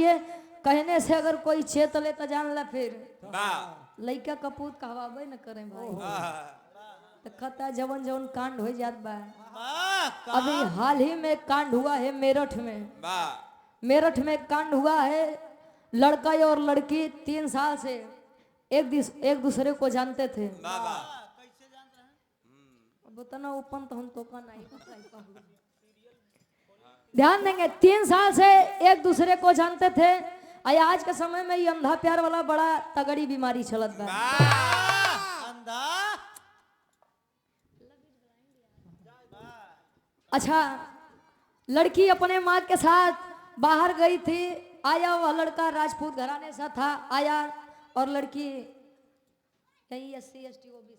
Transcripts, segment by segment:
ये कहने से अगर कोई चेत ले तो जान ला फिर लइका कपूत कहवाबे न करे भाई। तो खता जवन जवन कांड हो जात बा। अभी हाल ही में कांड हुआ है मेरठ में। मेरठ में कांड हुआ है। लड़का और लड़की 3 साल से एक दूसरे को जानते थे। बताना ओपन तो हम तो का नहीं ध्यान देंगे। 3 साल से एक दूसरे को जानते थे। आज के समय में ये अंधा प्यार वाला बड़ा तगड़ी बीमारी चलत बा। अच्छा, लड़की अपने माँ के साथ बाहर गई थी। आया वह लड़का राजपूत घराने से था। आया और लड़की यही SC ST OBC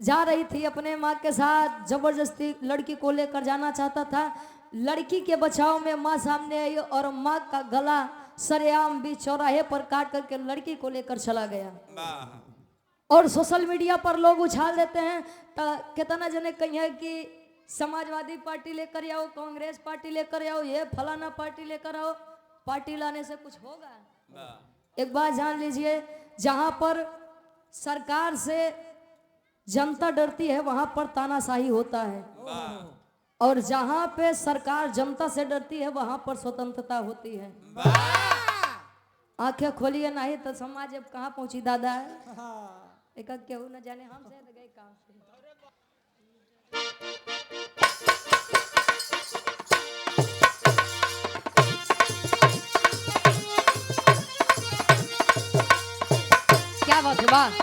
जा रही थी अपने माँ के साथ। जबरदस्ती लड़की को लेकर जाना चाहता था। लड़की के बचाव में माँ सामने आई और माँ का गला सरेआम बीच चौराहे पर काट करके लड़की को लेकर चला गया। और सोशल मीडिया पर लोग उछाल देते हैं। तो कितना जने कहिए कि समाजवादी पार्टी लेकर आओ, कांग्रेस पार्टी लेकर आओ, ये फलाना पार्टी लेकर आओ। पार्टी लाने से कुछ होगा? एक बात जान लीजिए, जहां पर सरकार से जनता डरती है वहां पर तानाशाही होता है। और जहां पे सरकार जनता से डरती है वहां पर स्वतंत्रता होती है। आंखें खोलिए नहीं तो समाज अब कहाँ पहुंची दादा। एक केहू न जाने हमसे गए काम से। क्या बात है वाह।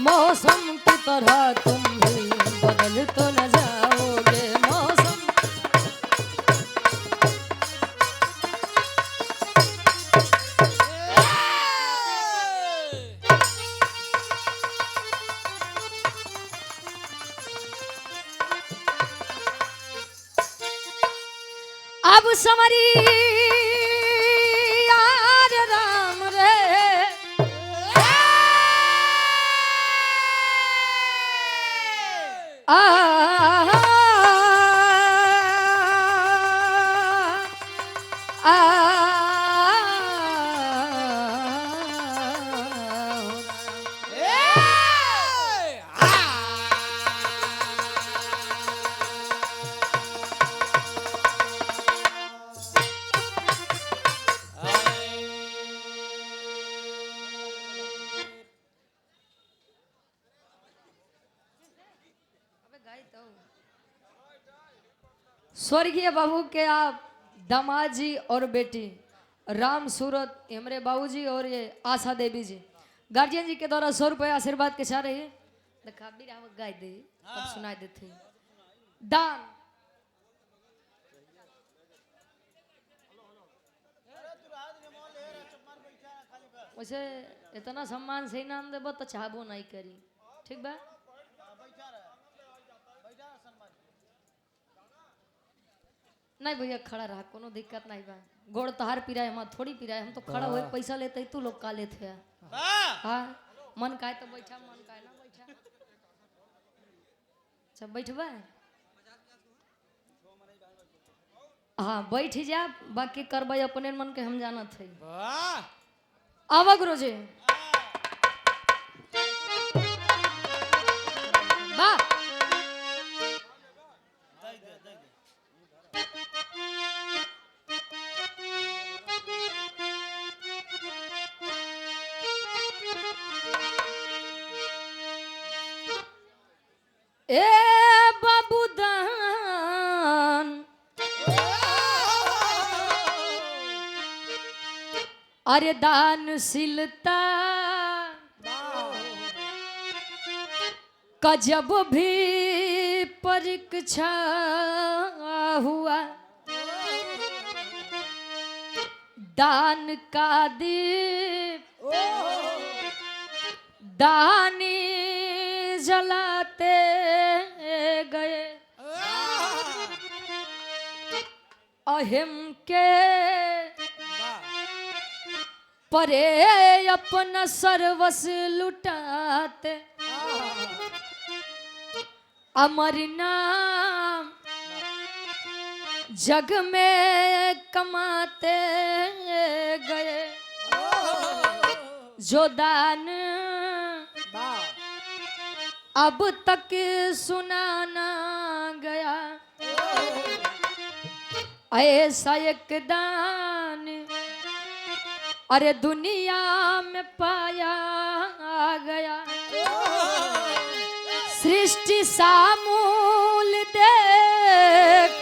मौसम की तरह तुम भी बदल तो न जाओगे। मौसम अब समरी यार राम रे। स्वर्गीय बाबू के आप दामाद जी और बेटी राम सूरत हेमरे बाबूजी और ये आशा देवी जी गार्जियन जी के द्वारा 100 रुपये आशीर्वाद के चाह रही है। गाय दे तब सुनाई देते दान। वैसे इतना सम्मान से नाम देबो तो चाहबो नहीं करी। ठीक बा। नहीं भैया खड़ा रहा, कोनो दिक्कत नहीं बा। गोड़ तहार पिराए हम थोड़ी पिराए। हम तो खड़ा हुए पैसा लेते तू लोग का लेते हैं। हाँ मन का है तो बैठा, मन का है ना बैठा। अच्छा बैठबा। हाँ बैठ जा, बाकी करबे अपने मन के हम जाना थे। आवा गुरु जी वाह। ए बाबूदान अरे दानशीलता का जब भी परीक्षा हुआ दान का दीप दानी जलाते गए अहिम के परे अपना सर्वस लुटाते अमर नाम जग में कमाते गए जो दान अब तक सुनाना गया ऐसा एक दान अरे दुनिया में पाया गया सृष्टि सामूल देख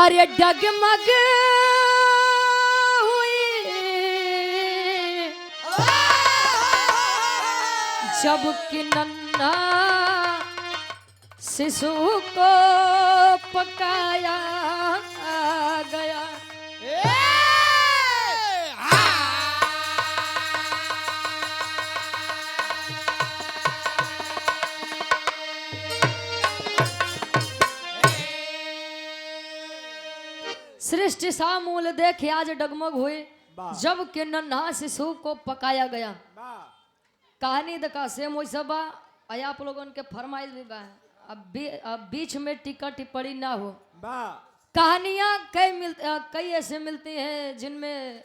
अरे डगमग हुई जब कि नन्हा शिशु को पकाया गया सृष्टि सामूल देखे आज डगमग हुए जब के नन्हा शिशु को पकाया गया। कहानी देखा सेम वैसा बा आप लोगों के फरमाइश भी बा अब बीच में टिक्का टिप्पणी ना हो। कहानियां कई ऐसे मिलती हैं जिनमें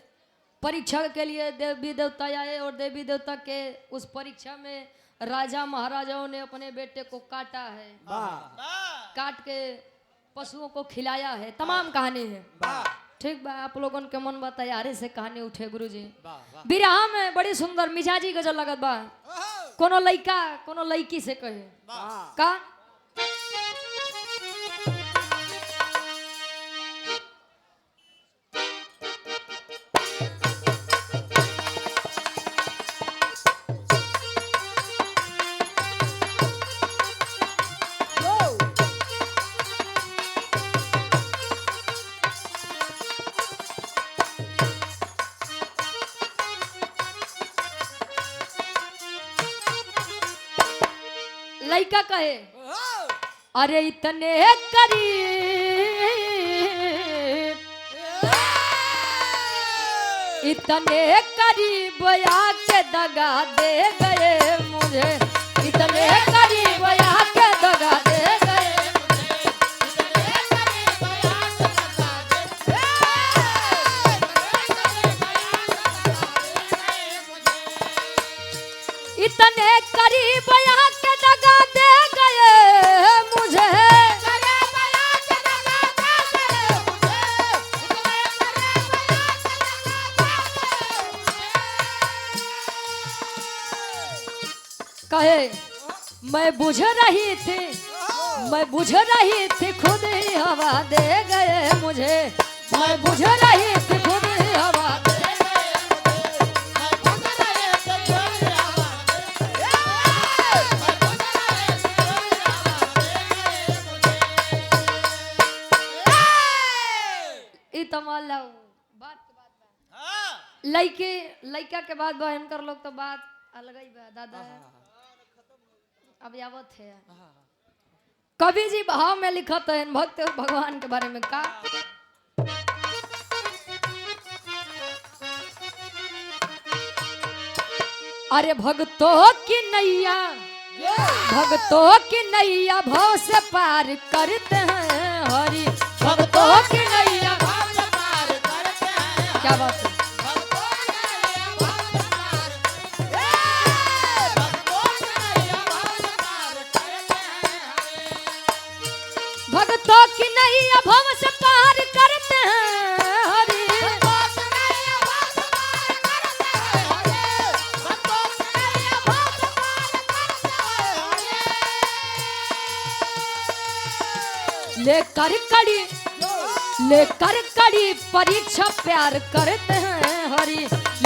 परीक्षा के लिए देवी देवता आए और देवी देवता के उस परीक्षा में राजा महाराजाओं ने अपने बेटे को काटा है काट के पशुओं को खिलाया है तमाम कहानी है। ठीक बा आप लोगों के मन बा तैयारी से कहानी उठे गुरुजी। बिरहा में बड़ी सुंदर मिजाजी गजल लगत बा कोनो लइका कोनो लइकी से कहे का लइका कहे अरे इतने करीब आके दगा दे गए मुझे इतने करीब आके दगा दे गए इतने करीब आके दगा दे गए मुझे कहे मैं बुझ रही थी खुद ही हवा दे गए मुझे मैं बुझ रही थी खुद ही हवा दे बात के बाद लइका के बाद बहन कर लोग तो बात अलग ही बा दादा अब यावत है। कवि जी भाव में लिखत है भक्त और भगवान के बारे में का अरे भक्तों की नैया भाव से पार करते हैं हरि भक्तों की नैया भाव से पार करते हैं क्या बात है भक्तों की नैया भाव से पार करते हैं हरि लेकर कड़ी परीक्षा प्यार करते हैं हरि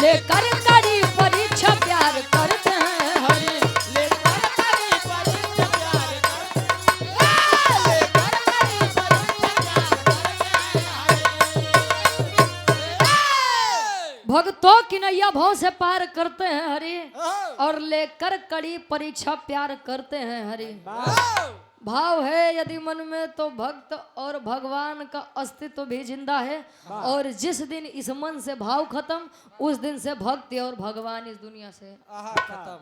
लेकर कड़ी परीक्षा प्यार करते हैं हरि लेकर कड़ी परीक्षा प्यार भक्तों की नैया भाव से पार करते हैं हरि, और लेकर कड़ी परीक्षा प्यार करते हैं हरि। भाव है यदि मन में तो भक्त और भगवान का अस्तित्व भी जिंदा है, और जिस दिन इस मन से भाव खत्म, उस दिन से भक्ति और भगवान इस दुनिया से खत्म।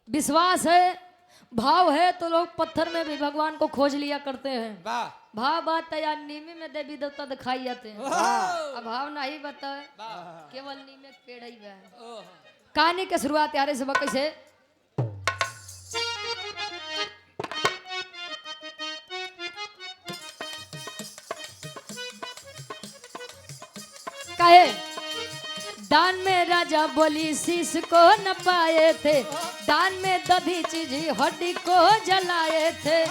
विश्वास है, भाव है तो लोग पत्थर में भी भगवान को खोज लिया करते हैं। भाव बात या नीमी में देवी देवता दिखाई जाते हैं। अब भाव नहीं बता, केवल नीम एक पेड़ ही है। कहानी के शुरुआत यारे से कैसे कहे, दान में राजा बोली शीश को न पाए थे, दान में दधी चीज हड्डी को जलाए थे,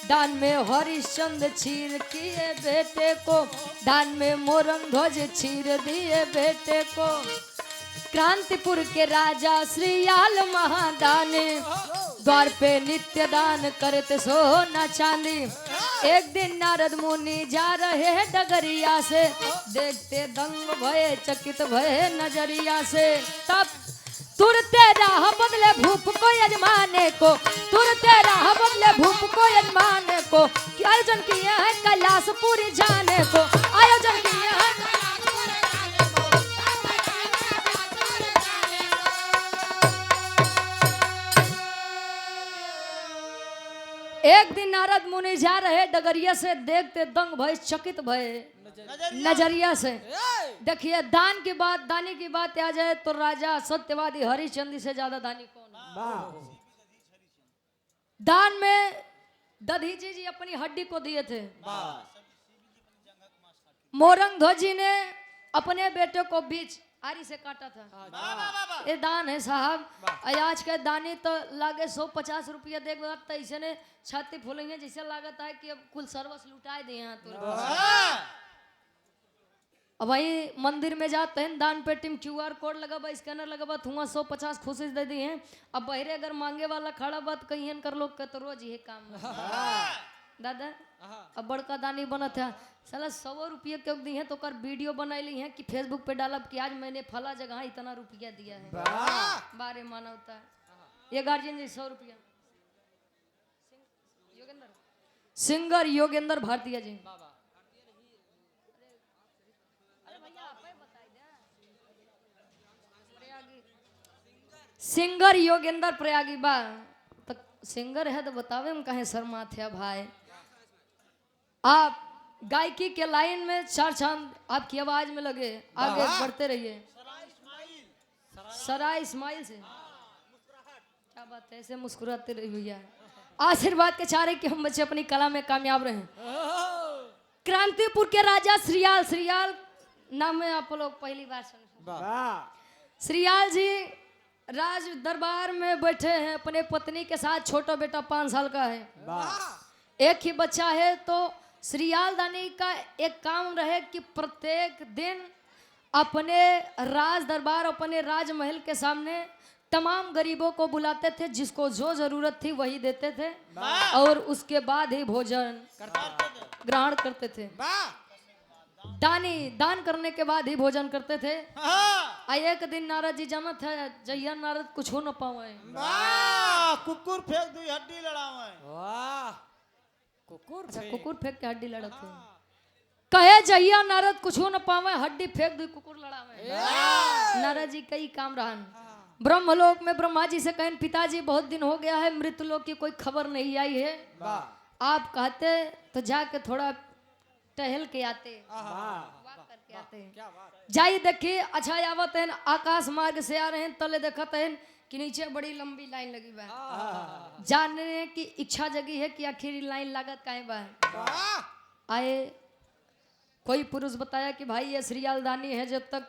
दान में हरिश्चंद्र चीर किए बेटे को, दान में मोरंग ध्वज चीर दिए बेटे को, क्रांतिपुर के राजा श्रीयाल महादानी, द्वार पे नित्य दान करते सोना चांदी। एक दिन नारद मुनि जा रहे डगरिया से, देखते दंग भये चकित भये नजरिया से, तब तुरते राह बदले भूप को यजमाने को, तुरते राह बदले भूप को यजमाने को, कि आयोजन किया है कैलाशपुरी जाने को, आयोजन किया है एक दिन नारद मुनि जा रहे डगरिया से, देखते दंग भय चकित भय नजरिया से। देखिए दान की बात, दानी की बात आ जाए तो राजा सत्यवादी हरिश्चंद्र से ज्यादा दानी कौन है? दान में दधीची जी अपनी हड्डी को दिए थे, मोरंग ध्वजी ने अपने बेटे को बीच आरी से काटा था। ये दान है साहब। आज के दानी तो लागे 150 रुपया देख तो ऐसे ने छाती फूलेंगे जैसे लागत है कि अब कुल सर्वस लुटाए दिए हैं। अब वही मंदिर में जाते हैं, दान पेटी में QR कोड लगा, स्कैनर लगा, हुआ 150 खुशी दे दी हैं। अब बहरे अगर मांगे वाला खड़ा बात कहीं कर लोग के तो रोज ये काम दादा। अब बड़का दानी बना था साला 100 रुपये क्यों दी है, तो कर वीडियो बनाई ली है कि फेसबुक पे डालब कि आज मैंने फला जगह इतना रुपया दिया है। बारे माना होता है ये गार्जियन जी 100 रुपया। सिंगर योगेंद्र भारतीय जी, सिंगर योगेंद्र प्रयागी बा तो सिंगर है तो बतावे हम कहे शर्मा थे भाई। आप गायकी के लाइन में चार चांद आपकी आवाज में लगे, आगे बढ़ते रहिए। सराय इस्माइल से क्या बात है, ऐसे मुस्कुराते रहिए भैया। आशीर्वाद के चारे कि हम बच्चे अपनी कला में कामयाब रहे। क्रांतिपुर के राजा श्रीयाल, श्रीयाल नाम है आप लोग पहली बार सुन। श्रीयाल जी राज दरबार में बैठे हैं अपने पत्नी के साथ, छोटा बेटा 5 साल का है, एक ही बच्चा है। तो श्रीयाल दानी का एक काम रहे कि प्रत्येक दिन अपने राज दरबार, अपने राजमहल के सामने तमाम गरीबों को बुलाते थे, जिसको जो जरूरत थी वही देते थे, और उसके बाद ही भोजन ग्रहण करते थे। दानी दान करने के बाद ही भोजन करते थे। एक दिन नारद जी जाना था, जहिया नारद कुछ हो न पावे, कुकुर फेंक दी हड्डी लड़ावे। कुकुर फेंक के हड्डी लड़ते कहे, जहिया नारद कुछ हो न पावे, हड्डी फेंक दी कुकुर लड़ावे। नारद जी कई काम रहन। ब्रह्मलोक में ब्रह्मा जी से कहें, पिताजी बहुत दिन हो गया है, मृतलोक की कोई खबर नहीं आई है, आप कहते तो जाके थोड़ा टहल के आते, करके आते। जाइए देखिए, अच्छा आवत है, आकाश मार्ग से आ रहे हैं, तले देखते हैं कि नीचे बड़ी लंबी लाइन लगी बा। जानने की इच्छा जगी है कि आखिर लाइन लागत काहे बा। आए कोई पुरुष बताया कि भाई ये श्रीयाल दानी है, जब तक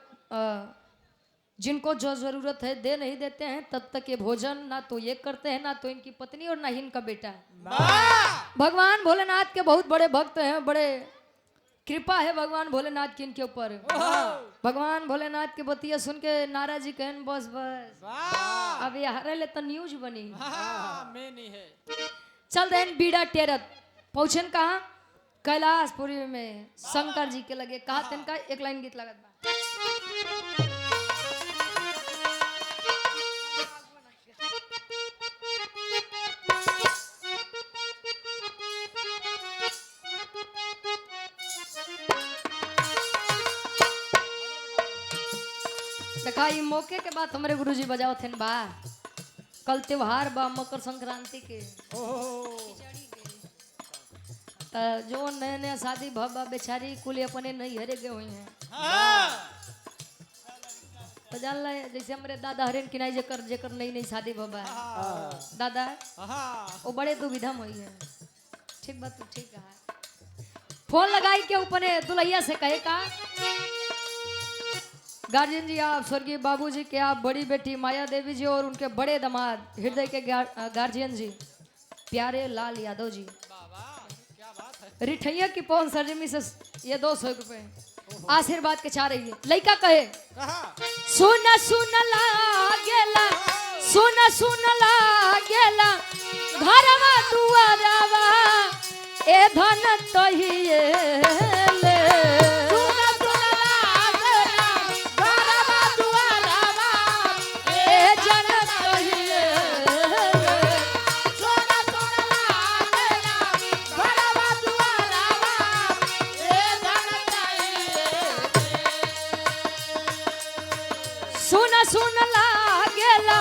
जिनको जो जरूरत है दे नहीं देते हैं तब तक ये भोजन ना तो ये करते हैं, ना तो इनकी पत्नी और ना ही इनका बेटा। भगवान भोलेनाथ के बहुत बड़े भक्त हैं, बड़े कृपा है भगवान भोलेनाथ की इनके ऊपर। भगवान भोलेनाथ के बतिया सुन के नाराज जी कहन, बस बस अब ये हरे ले तो न्यूज बनी। चल रहे बीड़ा टेरत पहुंचन कहा, कैलाशपुरी में शंकर जी के लगे। कहा तिनका एक लाइन गीत लगत बा। ई मौके के बाद हमारे गुरुजी बजाओ थे बा कल त्योहार बा मकर संक्रांति के जो नए नए शादी भवा बेचारी कुल अपने नहीं हरे गए हुई हैं तो जान ला जैसे हमारे दादा हरेन किनाई जेकर जेकर नई नई शादी भवा दादा वो बड़े दुविधा में हुई है ठीक बात तो ठीक है फोन लगाई के ऊपर दुल्हैया से कहे का गार्जियन जी आप स्वर्गीय बाबूजी के आप बड़ी बेटी माया देवी जी और उनके बड़े दामाद हृदय के गार्जियन जी प्यारे लाल यादव जी रिठैया की पौन सरजमी से ये 200 रुपए आशीर्वाद के चाह रही है लड़का कहे सुन सुन लागेला सुन सुन लागेला घरवा दुआरवा ए धन तहिए ले सुन सुन लागेला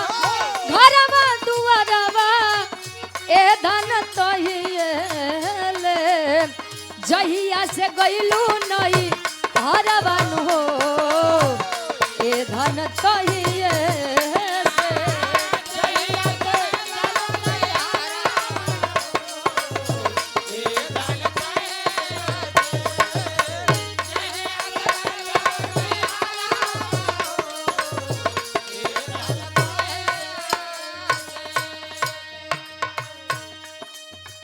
घरवा दुआरवा ए धन तहिए ले जहिया से गइलू नहीं घरवा हो ए धन तहिए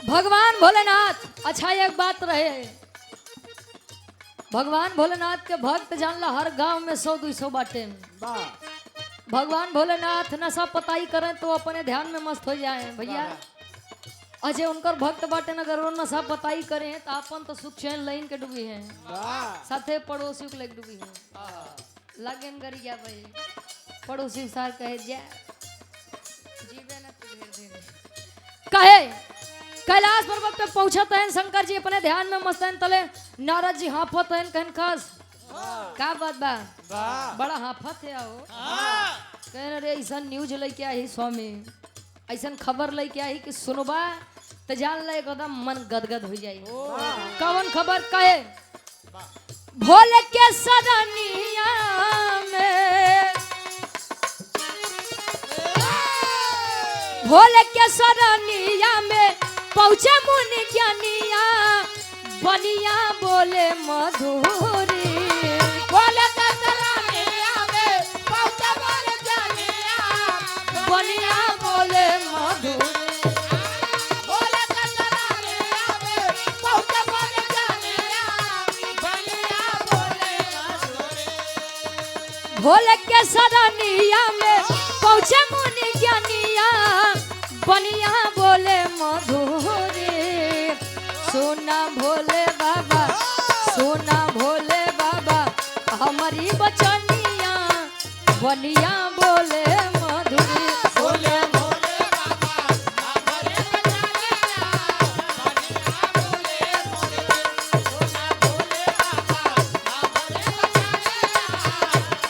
भगवान भोलेनाथ अच्छा एक बात रहे भगवान भोलेनाथ के भक्त जानला हर गांव में 100-200 बाटे भगवान भोलेनाथ नशा पताई करें तो अपने ध्यान में मस्त हो जाए भैया अजय उनकर भक्त बाटे अगर वो नशा पताई करें तो अपन तो सुख चैन लाइन के डूबी है साथे पड़ोसी के लेके डूबी है लगन गरिया भाई पड़ोसी सार कहे जा जीवे न तू ढेर दिन कहे कैलाश पर्वत पे पहुंचत हैं शंकर जी अपने ध्यान में मस्त हैं तले नारद जी हाफत हैं कहन खास का बात बा बड़ा हाफत है आओ कह रे ऐसा न्यूज लेके आई स्वामी ऐसा खबर लेके आई कि सुनबा तो जान ले एकदम मन गदगद हो जाई कौन खबर कहे भोले के सदनिया में भोले के सदनिया में पहुँचे मुनि ज्ञानिया बनिया बोले मधुरी बोले बनिया बोले मधुरी भोले के सदनिया में पहुँचे मुनि ज्ञानिया बनिया बोले मधुरी सोना भोले बाबा हमारी बचनिया बनिया बोले मधुरी बोले भोले बाबा हमारे बचनिया बनिया बोले मधुरी सोना भोले बाबा हमारे बचनिया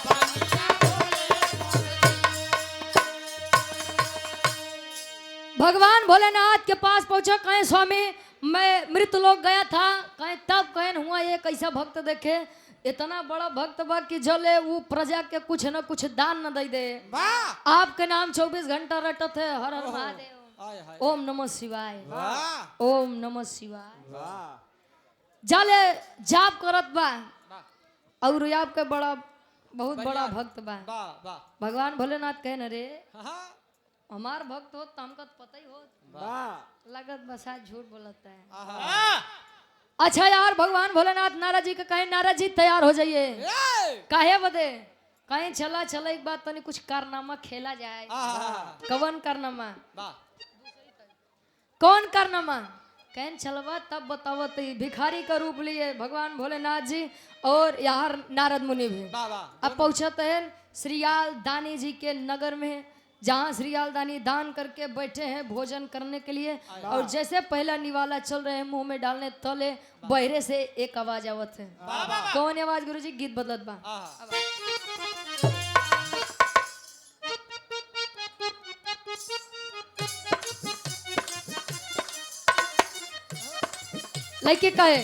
बनिया बोले भगवान भोलेनाथ के पास पहुंचा कहे स्वामी मैं मृत लोग गया था कहे तब कहन हुआ ये कैसा भक्त देखे इतना बड़ा भक्त बा कि जले वो प्रजा के कुछ न कुछ दान न दे दे आपके नाम 24 घंटा रटत है हर हर महादेव ओम नमः शिवाय ओम नमः शिवाय जले जाप करत बा और आपके बड़ा बहुत बड़ा भक्त बा भगवान भोलेनाथ कहे न रे हमार भक्त हो तो हमका पता ही हो लगत बसा झूठ बोलता है अच्छा यार भगवान भोलेनाथ नारद जी के कहे नारद जी तैयार हो जाइए काहे बदे कहीं चला चला एक बात तो कुछ कारनामा खेला जाए कौन कारनामा कौन कारनामा कहन चलवा तब बताओ तो भिखारी का रूप लिए भगवान भोलेनाथ जी और यार नारद मुनि भी अब पहुंचते हैं श्रीयाल दानी जी के नगर में जहाँ श्रीयाल दानी दान करके बैठे हैं भोजन करने के लिए और जैसे पहला निवाला चल रहे हैं मुंह में डालने तले बहरे से एक आवाज आवत है कौन आवाज गुरुजी गीत बदलत बा लड़की कहे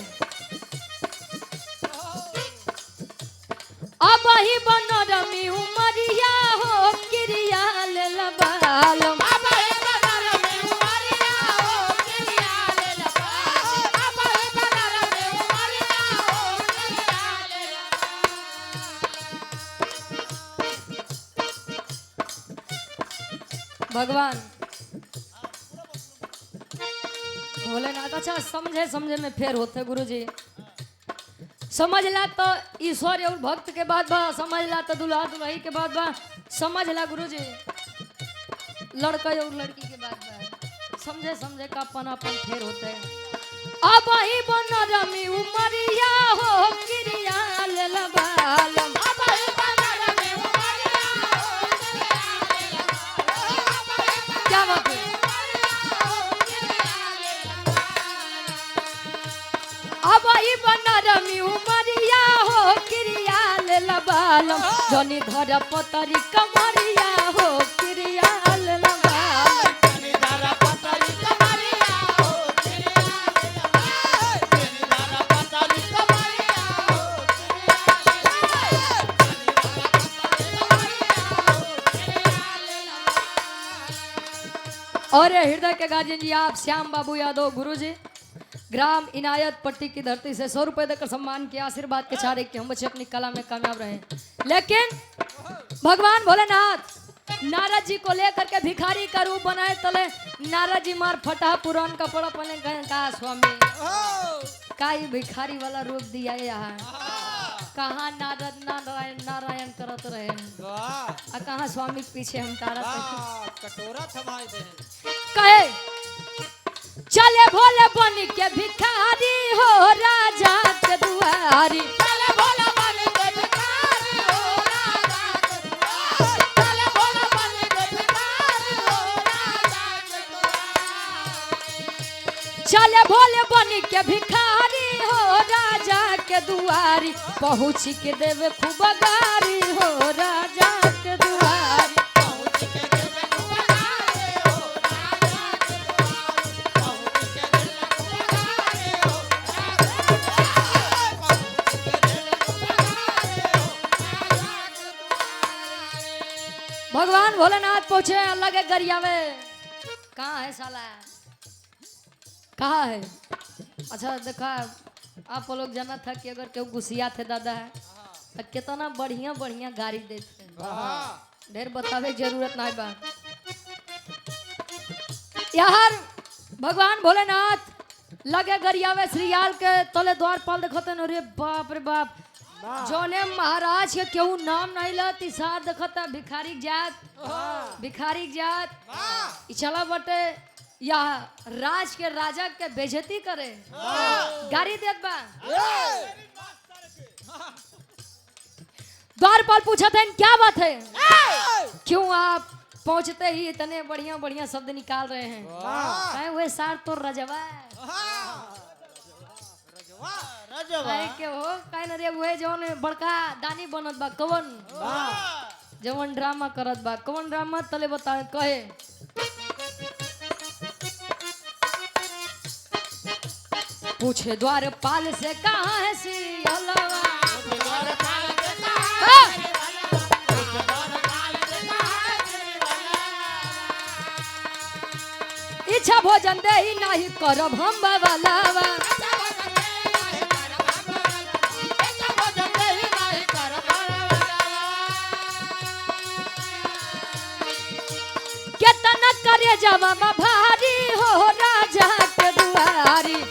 अब ही बन रमी उमरिया हो क्रिया ले लबालम भगवान भोलेनाथ अच्छा समझे समझे में फेर होते गुरुजी समझला तो ईश्वर और भक्त के बाद बा समझला तो दुल्हा दुल्ही के बाद बा समझला गुरुजी लड़का और लड़की के बाद बा समझे समझे का अपन अपन फेर होते अब ही बन रमी उमरिया हो क्रिया ले लबालम क्या बात है अब ही बन रमी उमरिया हो क्रिया ले लबालम जनी धर पतरी कमरिया हो क्रिया ले लबालम और हृदय के गार्जियन जी आप श्याम बाबू यादव गुरुजी ग्राम इनायत पट्टी की धरती से 100 रुपए देकर सम्मान किया आशीर्वाद के चारे कि हम बच्चे अपनी कला में कामयाब रहे लेकिन भगवान भोलेनाथ नारद जी को लेकर के भिखारी का रूप बनाए तले नारद जी मार फटा पुरान कपड़ा पहने गए कहा स्वामी का ही भिखारी वाला रूप दिया यहाँ कहाँ नारद नारायण नारायण करत रहे वाह कहाँ स्वामी पीछे हम तारा कटोरा थमाए दे कहे चले भोले बन के भिखारी हो राजा के दुआरी चले भोला बन के भिखारी हो राजा के दुआर चले भोला बन के भिखारी हो राजा के दुआर चले भोले बन के भिखारी हो राजा के दुआरी पहुँच के देवे खूब गारी हो राजा के दुआरी भगवान भोलेनाथ पूछे अल्लाह के गरियावे कहाँ है साला कहाँ है अच्छा देखा आप लोग जाना था कि अगर केहू गुस्सिया थे दादा है तो कितना बढ़िया बढ़िया गाड़ी देते ढेर बतावे की जरूरत नहीं बा यार भगवान भोलेनाथ लगे गरियावे श्रीयाल के तले द्वारपाल देखते अरे बाप रे बाप जोने महाराज के केहू नाम नहीं लती साथ देखता भिखारी जात चला बटे या राज के राजा के बेइज्जती करे गाड़ी देत बा द्वारपाल पूछा था क्या बात है क्यों आप पहुंचते ही इतने बढ़िया बढ़िया शब्द निकाल रहे हैं वह सार तो रजवा के हो कहीं न रे वह जवन बड़का दानी बनत बा कवन जवन ड्रामा करत बा कवन ड्रामा तले बता कहे पूछे द्वारपाल से कहाँ है सियलवा इच्छा भोजन दे ही नहीं करब हम बाबा कितना करे जवाब भारी हो राजा के दुआरी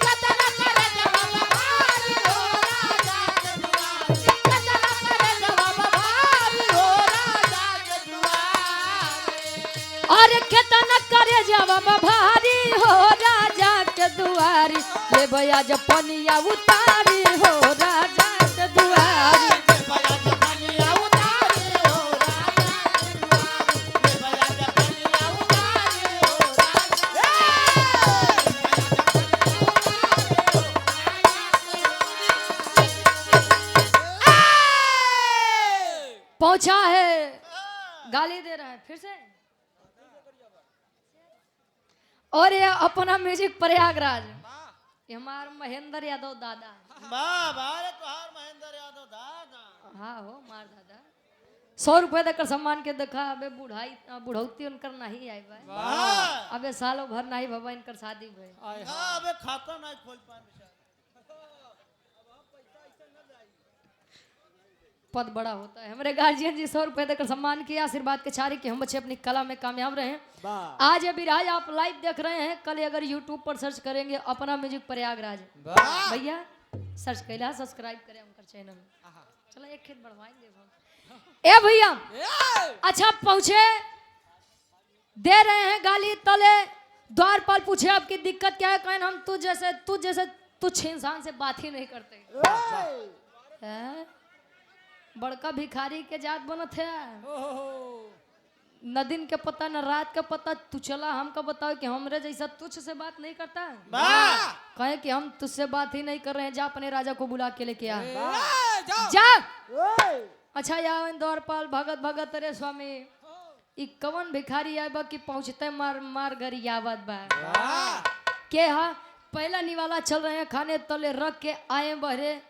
और कितना करे जवाब भारी हो राजा के दुआरी ले भैया जब पनिया उतारी हो राजा के दुआरी पहुंचा है गाली दे रहा है फिर से और ये अपना म्यूजिक प्रयागराज कि हमार महेंद्र यादव दादा। वाह वाह रे तोहार महेंद्र यादव दादा। हाँ हो मार दादा। 100 रुपए देकर सम्मान के देखा अबे बुढ़ौती उनकर नहीं आई भाई। वाह अबे सालों भर नहीं बाबा इनकर शादी भई। हाँ अबे खाता नहीं खोल पाए बेचारा। पद बड़ा होता है। हमारे गार्जियन जी 100 रुपए देकर सम्मान किया, आशीर्वाद के चारे कि हम बच्चे अपनी कला में कामयाब रहे। आज ये विराज आप लाइव देख रहे हैं, कल अगर यूट्यूब पर सर्च करेंगे अपना म्यूजिक प्रयागराज भैया सर्च कैला, सब्सक्राइब करें उनका चैनल। चलो एक खेत बढ़वाएंगे ए भैया। अच्छा पहुंचे दे रहे हैं गाली तले, द्वारपाल पूछे आपकी दिक्कत क्या है, कहें हम तुझ जैसे तुच्छ इंसान से बात ही नहीं करते। हैं? बड़का भिखारी के जात बनत है, न दिन के पता न रात का पता। तू चला हमको बताओ कि हमरे जैसा तुझ से बात नहीं करता। कहे कि हम तुझसे बात ही नहीं कर रहे हैं, जा अपने राजा को बुला के लेके आ जा। अच्छा या द्वारपाल भगत भगत रे स्वामी ई कवन भिखारी आए बा कि पहुंचते मार मार गरियावत बा के। हा पहला निवाला चल रहे हैं, खाने तले रख के आए बहरे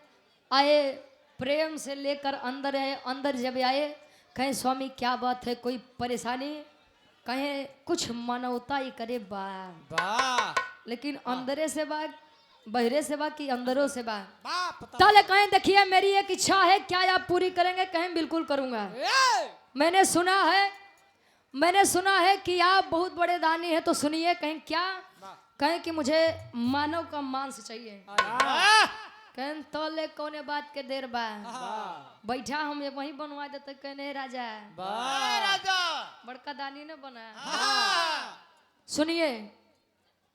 आए, प्रेम से लेकर अंदर आए। अंदर जब आए कहें स्वामी क्या बात है, कोई परेशानी, कहें कुछ मानवता ही करे बा। लेकिन अंदरे से बा बहरे से बा कि अंदरों से बा। ताले कहें देखिए मेरी एक इच्छा है, क्या आप पूरी करेंगे? कहें बिल्कुल करूंगा। मैंने सुना है कि आप बहुत बड़े दानी हैं, तो सुनिए। कहें क्या? कहें कि मुझे मानव का मांस चाहिए। कहन तोले कौने बात के देर बा, बैठा हम वहीं बनवा देते। कहने राजा बड़का दानी ने बना। सुनिए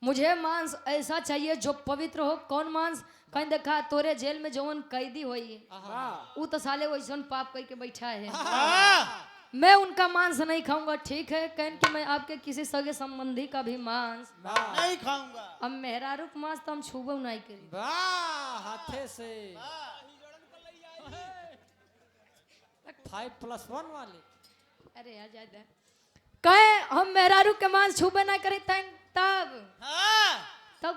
मुझे मांस ऐसा चाहिए जो पवित्र हो। कौन मांस? कहीं देखा तोरे जेल में जौन कैदी होई वो तो साले वैसन पाप करके बैठा है, मैं उनका मांस नहीं खाऊंगा। ठीक है कहन कि मैं आपके किसी सगे संबंधी का भी मांस नहीं खाऊंगा। अब मेहरारू मांस तो हम छूबो नहीं करी। हाथे से 5+1 वाले। अरे यार ज्यादा कहे हम मेहरारू के मांस छूबे ना करी तब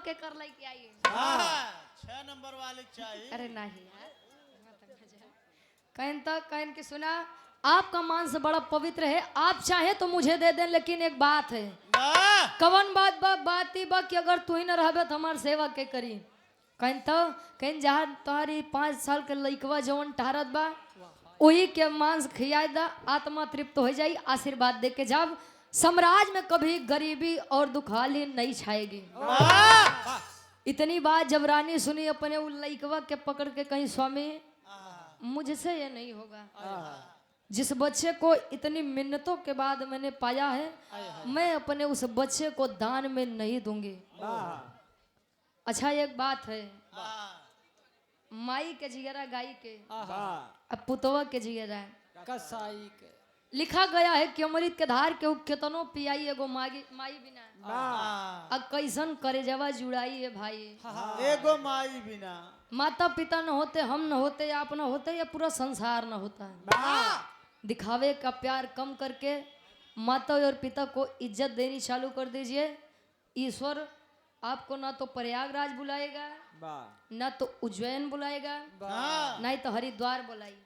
के कर लाई के आई। 6 नंबर वाले चाहिए। अरे नहीं यार कहन तक कहन के सुना आपका मांस बड़ा पवित्र है, आप चाहे तो मुझे दे दें, लेकिन एक बात है। कवन बात ही बा कि अगर तू ही न रहबे तो हमार सेवा के करी। कहन तो कहन जहाँ तुम्हारी 5 साल के लइकवा जवन टहरत बा वही के मांस खिया दा, आत्मा तृप्त हो जाई। आशीर्वाद दे के जब साम्राज्य में कभी गरीबी और दुखाली नहीं छाएगी। इतनी बात जब रानी सुनी अपने उस लइकवा के पकड़ के कहीं स्वामी मुझसे ये नहीं होगा, जिस बच्चे को इतनी मिन्नतों के बाद मैंने पाया है मैं अपने उस बच्चे को दान में नहीं दूंगी। अच्छा एक बात है, माई के जिगरा गाई के अब पुतवा के जिगरा कसाई के लिखा गया है कि अमृत के धार के केतनो पियाई एगो माई बिना अब कैसन करे जवा जुड़ाई है भाई। एगो माई बिना माता पिता न होते, हम न होते, आप न होते, या पूरा संसार न होता है। दिखावे का प्यार कम करके माता और पिता को इज्जत देनी चालू कर दीजिए। ईश्वर आपको ना तो प्रयागराज बुलाएगा, ना तो उज्जैन बुलाएगा, ना ही तो हरिद्वार बुलाएगा।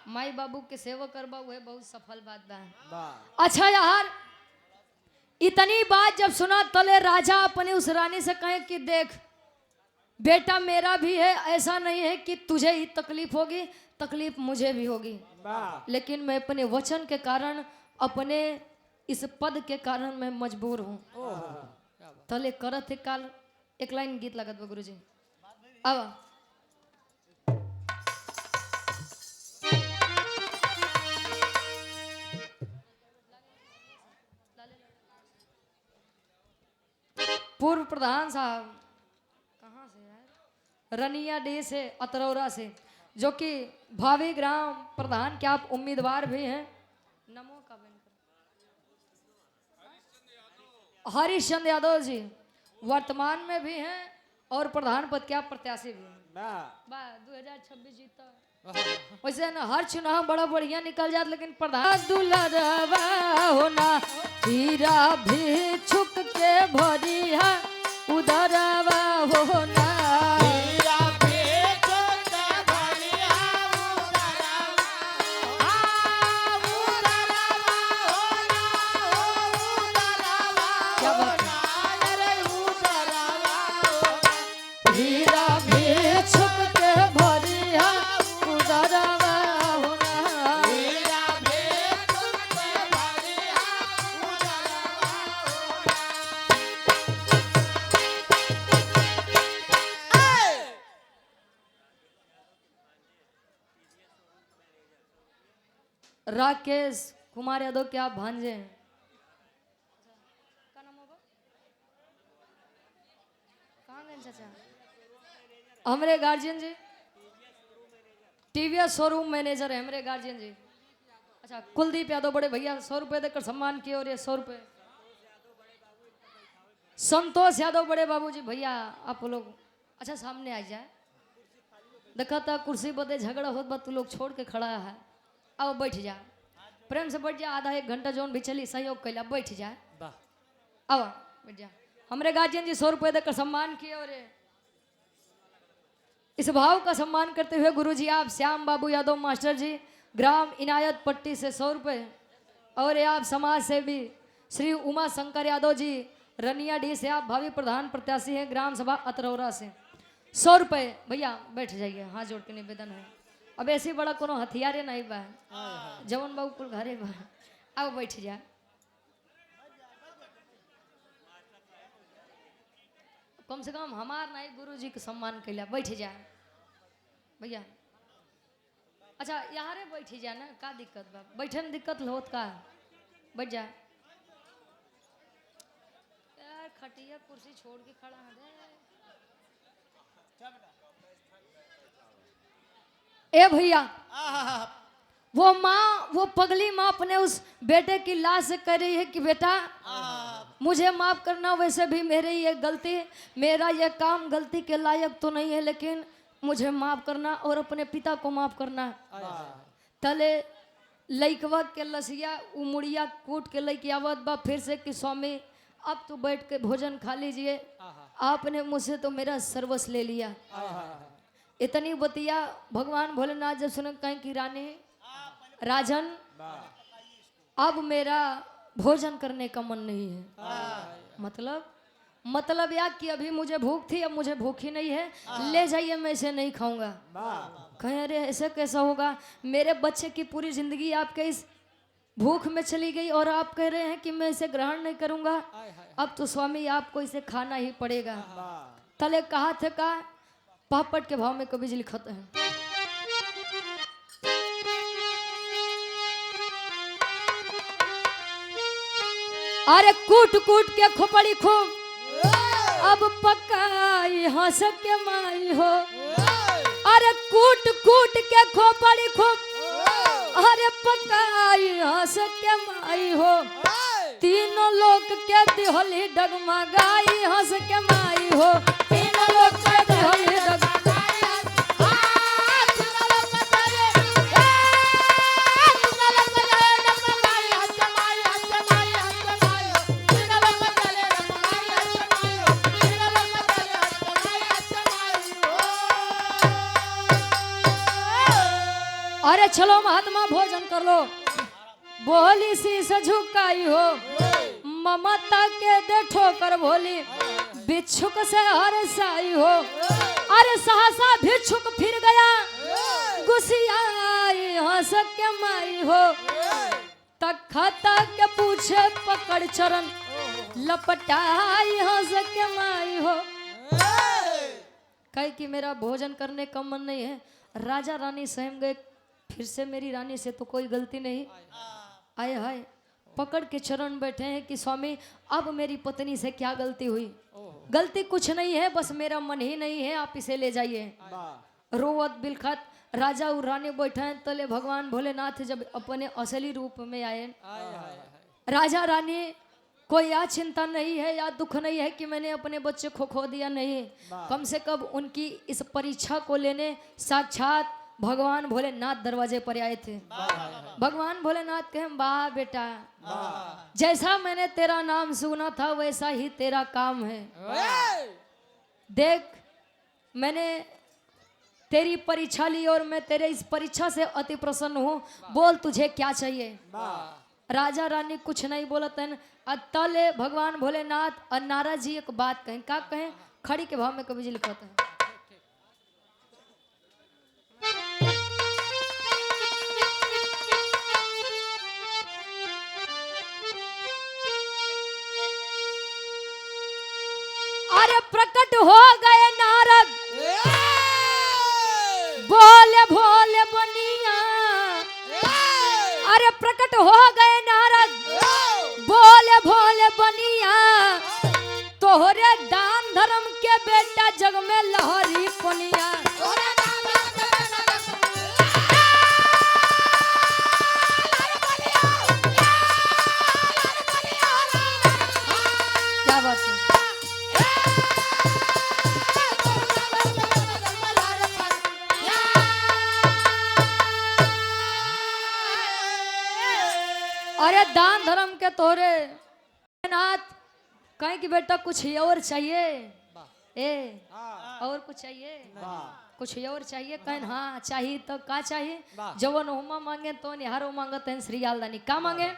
माई बाबू के सेवा करबा वह बहुत सफल बात बा। अच्छा यार इतनी बात जब सुना तले राजा अपने उस रानी से कहे कि देख बेटा मेरा भी है, ऐसा नहीं है कि तुझे ही तकलीफ होगी, तकलीफ मुझे भी होगी, लेकिन मैं अपने वचन के कारण, अपने इस पद के कारण मैं मजबूर हूँ। तले करत है काल एक लाइन गीत लगत बा गुरुजी। अब पूर्व प्रधान साहब कहाँ से यार, रनिया डे से, अतरौरा से, जो कि भावी ग्राम प्रधान के आप उम्मीदवार भी हैं। नमो का हरिश्चंद यादव जी वर्तमान में भी हैं और प्रधान पद के आप प्रत्याशी भी हैं। 2026 जीता वैसे ना हर चुनाव बड़ा बढ़िया निकल जाता, लेकिन प्रधान दुलरवा होना हीरा भी छुक के भरिया उधरवा होना राकेश कुमार यादव के आप भांजे हैं। क्या नाम होगा? कहाँ गए चाचा? हमारे गार्जियन जी टीवीएस शोरूम मैनेजर है हमारे गार्जियन जी। अच्छा कुलदीप यादव बड़े भैया 100 रुपए देकर सम्मान किए और ये 100 रुपए। संतोष यादव बड़े बाबूजी भैया आप लोग अच्छा सामने आ जाए। देखा था कुर्सी बदे झगड़ा होत बा तू लोग छोड़ के खड़ा है। अब बैठ जा प्रेम से बैठ जा। आधा 1 घंटा जोन भी चली सहयोग कैला बैठ जाए। अब बैठ जा। हमारे गार्जियन जी 100 रुपए देकर सम्मान किए और इस भाव का सम्मान करते हुए गुरुजी आप श्याम बाबू यादव मास्टर जी ग्राम इनायत पट्टी से 100 रुपए और ये आप समाज सेवी श्री उमा शंकर यादव जी रनियाडी से आप भावी प्रधान प्रत्याशी हैं ग्राम सभा अतरौरा से 100 रुपए। भैया बैठ जाइए हाथ जोड़ के निवेदन है। अब ऐसी बड़ा कोनो हथियारे नहीं बा जवन बाबू कुल घरे बा। अब बैठ जा। कम से कम हमार नहीं गुरु जी के सम्मान कैला बैठ जा भैया। अच्छा यहाँ रे बैठ जा ना का दिक्कत बा बैठे में दिक्कत होत का बैठ जा यार। खटिया कुर्सी छोड़ के खड़ा है ए भैया। वो पगली माँ अपने उस बेटे की लाश से कह रही है कि बेटा मुझे माफ करना। वैसे भी मेरी ये गलती मेरा ये काम गलती के लायक तो नहीं है लेकिन मुझे माफ करना और अपने पिता को माफ करना। तले लइकवा के लसिया उमुड़िया कूट के लइके आवत बा फिर से कि स्वामी अब तो बैठ के भोजन खा लीजिए। आपने मुझसे तो मेरा सर्वस्व ले लिया। इतनी बतिया भगवान भोलेनाथ जब सुने कहीं की रानी राजन अब मेरा भोजन करने का मन नहीं है। मतलब यार कि अभी मुझे भूख थी अब मुझे भूख ही नहीं है ले जाइए मैं इसे नहीं खाऊंगा। कहीं अरे ऐसे कैसा होगा मेरे बच्चे की पूरी जिंदगी आपके इस भूख में चली गई और आप कह रहे हैं कि मैं इसे ग्रहण नहीं करूंगा। अब तो स्वामी आपको इसे खाना ही पड़ेगा। तले कहा थे का पापड़ के भाव में कभी बिजली खत है। अरे कूट कूट के खोपड़ी खूब अब पकाई हंस के माई हो। अरे कूट कूट के खोपड़ी खूब अरे पकाई हंस के माई हो। तीनों लोग के दिहली डगमगाई हंस के माई हो। तीनों लोग के दिहली अरे चलो महात्मा भोजन कर लो। बोली शीश झुकाई हो ममता के दे ठोकर भोली भिक्षुक से हरसाई हो। अरे सहसा भिक्षुक फिर गया गुस्सियाई हंस के माई हो। तखता के पूछे पकड़ चरण लपटाई हंस के माई हो। कहे कि मेरा भोजन करने का मन नहीं है। राजा रानी सहम गए फिर से मेरी रानी से तो कोई गलती नहीं। आए हाय पकड़ के चरण बैठे हैं कि स्वामी अब मेरी पत्नी से क्या गलती हुई। गलती कुछ नहीं है बस मेरा मन ही नहीं है आप इसे ले जाइए। रोवत बिलखत राजा और रानी बैठे हैं। तले भगवान भोलेनाथ जब अपने असली रूप में आए राजा रानी कोई या चिंता नहीं है या दुख नहीं है कि मैंने अपने बच्चे को खो दिया नहीं। कम से कम उनकी इस परीक्षा को लेने साक्षात भगवान भोलेनाथ दरवाजे पर आए थे। भगवान भोलेनाथ कहे वाह बेटा जैसा मैंने तेरा नाम सुना था वैसा ही तेरा काम है। देख मैंने तेरी परीक्षा ली और मैं तेरे इस परीक्षा से अति प्रसन्न हूँ। बोल तुझे क्या चाहिए। राजा रानी कुछ नहीं बोलते हैं। तले भगवान भोलेनाथ और नारद जी एक बात कहें क्या कहें खड़ी के भाव में कभी जी लिखते हैं। अरे प्रकट हो गए नारद बोले भोले बनिया। अरे प्रकट हो गए नारद, बोले भोले बनिया, तोहरे दान धर्म के बेटा जग में लहरी पनिया। क्या बात है? अरे दान धर्म के तोरे नाथ कहीं कि बेटा कुछ और चाहिए ए और कुछ चाहिए कुछ और चाहिए कहीं हाँ चाहिए तो का चाहिए जवन होमा मांगे तो निहारो मांगते हैं श्री यालदानी का मांगे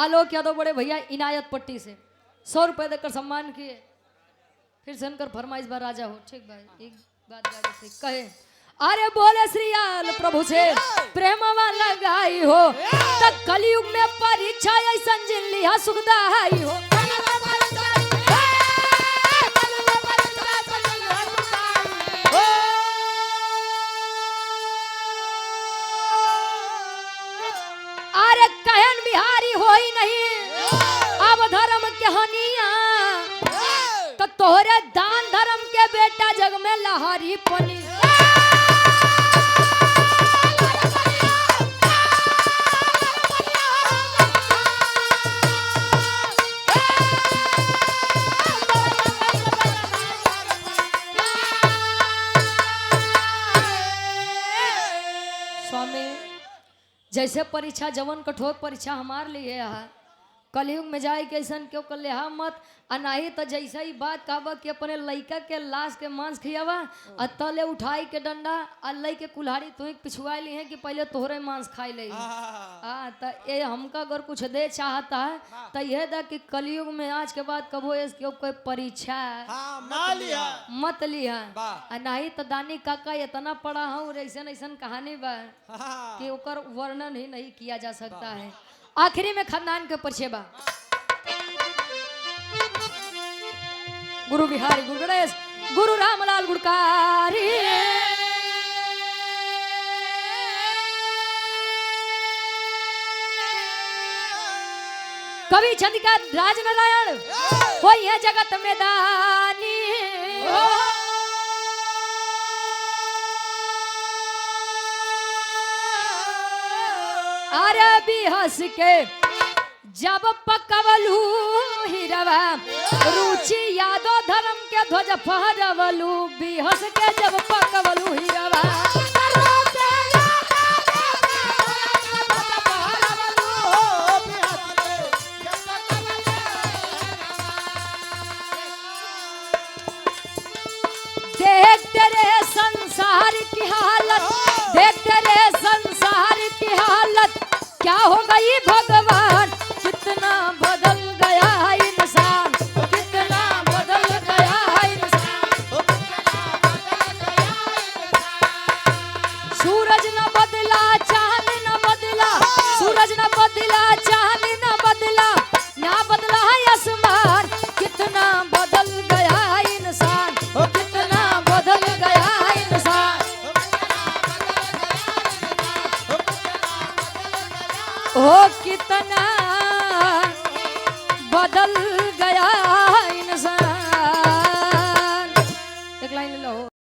आलोक यादव बड़े भैया इनायत पट्टी से 100 रुपए देकर सम्मान किए। फिर सुनकर फरमाइश बार राजा हो ठीक भाई एक बात गाड़ी से कहे अरे बोले श्रीयाल प्रभु से प्रेमवा लगाई हो तब कलयुग में परीक्षा ऐसा जिन लिया सुखदाई हो। अरे कहन बिहारी हो ही नहीं अब धर्म के हनिया तो तोहरे दान धर्म के बेटा जग में लहरी पनी। स्वामी जैसे परीक्षा जवन कठोर परीक्षा हमार लिए है कलयुग में जाए के ऐसा क्यों कर ले मत अनाही तो जैसा ही बात कहबा कि अपने लड़का के लाश के मांस खियावा और तले उठाई के डंडा और लई के कुल्हाड़ी तू पिछुआ ली है कि पहले तोहरे मांस खाई ले तो ये हमका अगर कुछ दे चाहता है तो यह दा कि कलयुग में आज के बाद कबो इसके कोई परीक्षा मत लिया नहीं तो दानी काका इतना पड़ा हूँ ऐसा ऐसा कहानी बा कि ओकर वर्णन ही नहीं किया जा सकता है। आखिरी में खानदान के परिचय बा गुरु बिहारी गुरु गणेश गुरु रामलाल गुड़कारी कवि चंद्रिका राज नारायण कोई है जगत में दानी अरे भी हंस के जब पकवलू हिरवा रुचि यादव धर्म के ध्वज फहरवलू भी हंस के जब पकवलू हिरवा देख तेरे संसार की हालत देख तेरे संसार की हालत क्या हो गई भगवान कितना बदल गया इंसान कितना बदल गया इंसान सूरज न बदला चांद न बदला सूरज न बदला चांद न बदला ना बदला आसमान कितना बदल गया इंसान कितना बदल गया इंसान ओ कितना बदल गया